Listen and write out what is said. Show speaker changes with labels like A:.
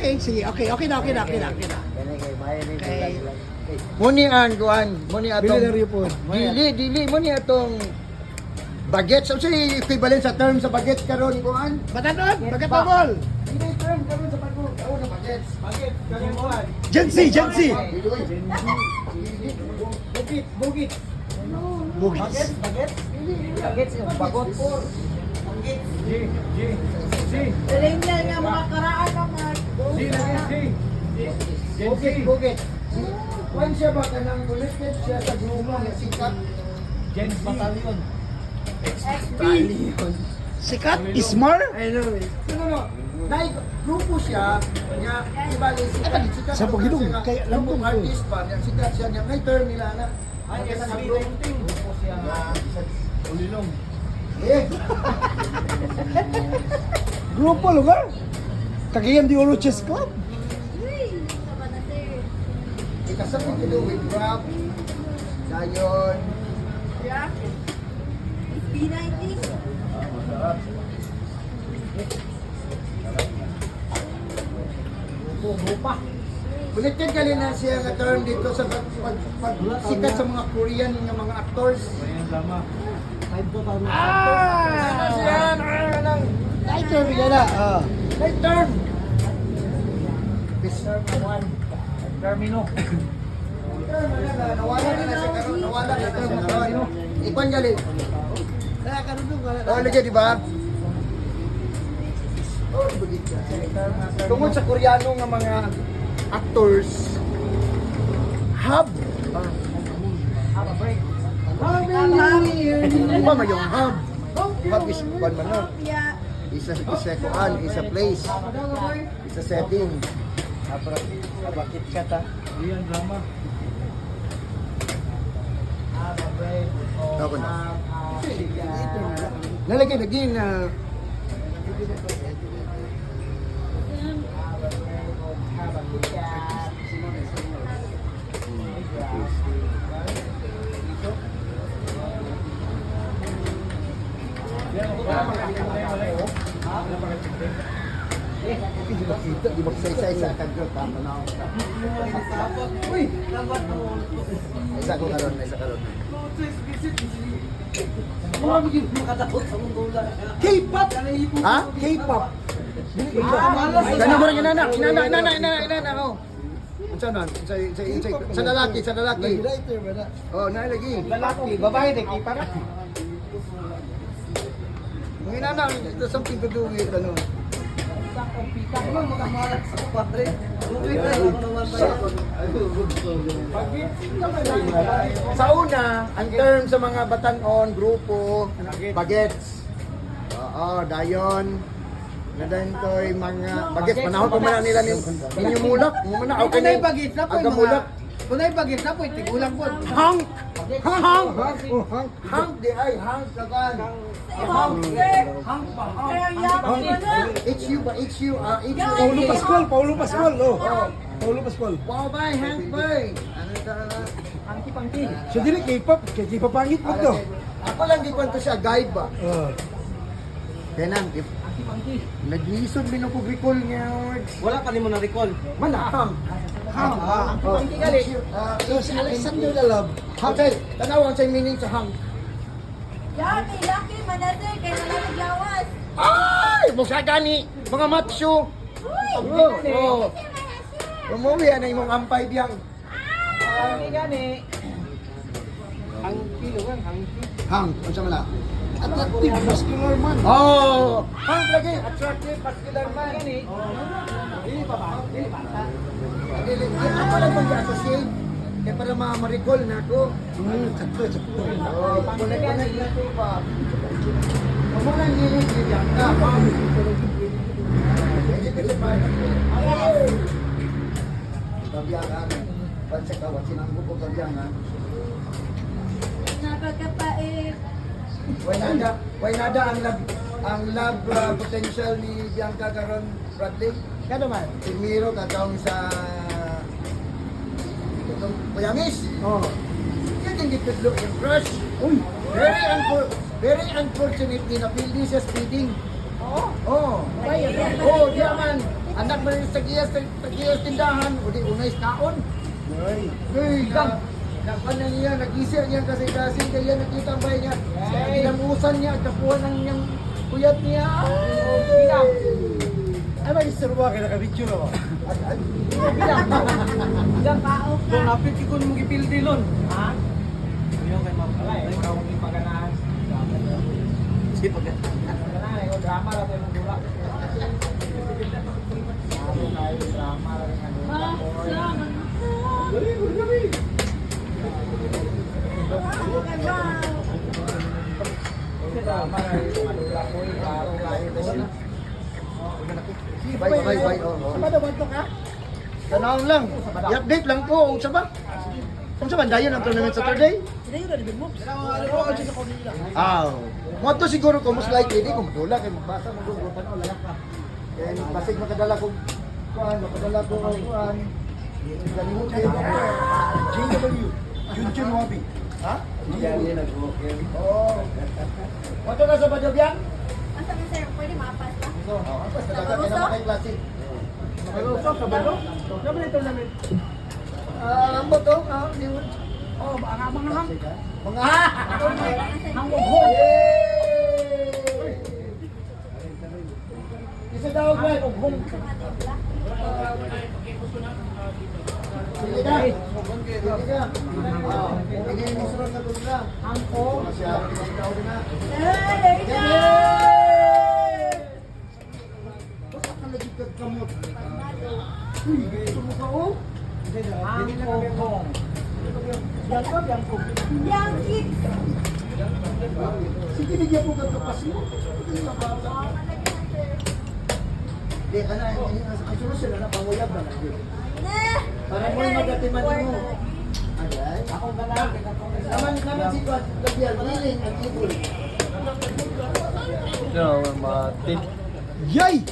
A: Okay, sige. Okay na. Okay.
B: Muni ang kuan, muni atong
A: Dili na po.
B: dili muni atong bagets. So say equivalent sa term sa bagets karon kuan.
A: Batanon, bagatobol.
B: Dili term karon sa pagkuan na bagets. Bagets karon kuan.
A: Gen Z.
B: Bugit.
A: Bugis.
B: Bagets yung bagot.
C: Millennial nga mga karaan naman.
B: Bugit. Kuan siya ba kanang connected siya sa grupo nga sikat
D: Gens Battalion.
A: Sikat, Ismar.
B: No. Dahil grupo siya nga ibali sikat
A: Sa Pagilong,
B: siya nga,
A: kaya
B: grupong
A: lambong ko.
B: artist ba nga sikat siya nga may term nila na
D: Ay,
B: ang
D: SB
B: grupo.
D: Grupo siya nga Ulilong.
B: Eh,
A: Grupo lugar. Cagayan de Oro Chess Club.
C: Uy, sama na sir.
B: ikasabot nito with rap, dayon,
C: Yeah. It's B90.
D: Grupa.
B: connected ka na siya nga term dito sa sikat sa mga Korean nga mga actors.
D: Ayan lama. 5 to tama.
B: Yan, nang
A: Ay, term yan na.
B: may term.
D: Term 1. Termino.
B: Nawala na siya karon, nawala na siya karon. Ikwan gali. Oh, lagi di ba? Oh, begitu. Tungod sa Koreano nga mga actors, hub.
D: Have a break.
B: Ano ba yung hub? Hub is one man no?
C: Yeah.
B: Isa kuan, isa place, isa setting.
D: Bakit ka ta? Ayan lama. Have a break.
B: Ako na. Lalagay lagi na
D: Have a Kit Kat.
B: di ba kita, di ba isa kadyo tama na ako. Uy, isa ko karon, isa karon.
A: K-pop.
B: Ha?
A: K-pop.
B: Kani mo rin inana oh. Unsa nan? Sa lalaki. Oh, na lagi.
A: Lalaki, babae, K-pop.
B: Mga inana, there's something to do with ano. Sa una, ang term sa mga batanon, grupo, bagets. Oo, dayon. Nadan to'y mga bagets. Panahon pa man nila ninyo mulak. Muna, okay na yung bagets na po. Aga mulak.
A: Kunay bagis na po, tigulang po.
B: Hang! Hang! Hang! Di ay, hang kagan.
C: Hang, sir. Kaya yaman mo na.
B: HU ba? HU?
A: Paulo Pascual, oh. Paulo Pascual.
B: Wow, bay, hang bay. Ano ka?
D: Pangki.
A: So, dili K-pop, kaya pangit po to.
B: Ako lang di kwento siya, guide ba? Kaya nang,
D: Pangki.
B: nag-iisod minupag-recall niya.
D: Wala pa ni mo na recall.
B: Manahang. Hang.
D: Pangki gali.
A: So, si Alexander Dalab.
B: Okay, tanaw ang sa'yo meaning sa hang.
C: Yeah, may laki man na sir. Kaya nalagyawas.
B: Ay! Musa gani! Mga macho!
C: Uy!
B: Oh! Umuwi na imong ampay biyang.
D: Pangki gani. Hangki lugan, hangki.
B: Hang, ano siya mala?
A: Attractive, muscular man.
B: Oh! Hang lagi! Attractive, muscular man.
D: Gani. Dili pa ba? Dili pa.
B: Ako lang mag-associate. Kaya para ma-recall na ako.
A: Sakto.
B: Oh, connect na ito pa. Amo lang yun yung ka. Kabiyangan. Pansa ka, wat sinanggo ko kabiyangan.
C: Napagkapait.
B: Why nada ang love potential ni Bianca karon Bradley.
A: Kano man?
B: Si Miro kataong sa Kuyamis.
A: Oh.
B: Yan yung gitudlo yung crush.
A: Uy.
B: Very unfortunately, napili siya speeding.
C: Oo.
B: Oh.
C: Ay,
B: Oh, diyaman. Anak mo yung tagiyas tindahan, o di unay kaon. Hey, nagpanan niya, nag-isir niya kasi kaya nakita ang bahay niya. Ginamusan niya, kapuhan ng niyang kuyat niya. Bilang.
A: Ay, mag-isturba ka nakabidyo na ba?
B: Bilang.
D: Doon, napit ko mong ipildi lon. Ha? Yung kay Ma'am Kalay. Ikaw ang ipaganahan. Sige, paganahan. Paganahan, yung drama lang tayo mong dula. Drama lang yung dula. Drama lang yung dula ko. Klaro kayo.
B: Bye.
A: Sabado ba ito ka?
B: Tanawon lang. I-update lang ko. Kung sa ba? Kung sa bandayan ang tournament Saturday?
A: Sila yun na, di ba mo? Ano ka dyan ako nila?
B: Mo to siguro ko most likely di ko madula kay magbasa mo gud pa wala ka. Kaya basig makadala ko kuan, makadala ko kuan. Galimot kayo ako.
A: JW, Junjun Wabi.
B: Ha?
D: Yan nag-okay.
B: Oh. Wato na sa Badyabyang?
C: Asa man sir, pwede mapas ba?
B: Oh, tapos talaga kay na kay klase.
A: Mag-usap ka ba no? Sabi na ito namin.
B: Mo to,
A: Oh, ang abang na ham.
B: mga
C: Ang
B: Isa daw ba? Sige na. Sige ka. Sige ni sunod na tugna. Angko. Masya, daw na. Basta ka lagi kamot. Uy, gusto mo ka oh?
D: Ang kong.
C: Yang kit.
B: Sige, bigyan po ka kapas mo. Di, ang solusyon na panguyab na lang. Para mo yung magatiman mo. Agay.
D: Ako ganaan.
B: Naman si Tuan Gabriel, willing at able.
D: No, matik.
A: Yay!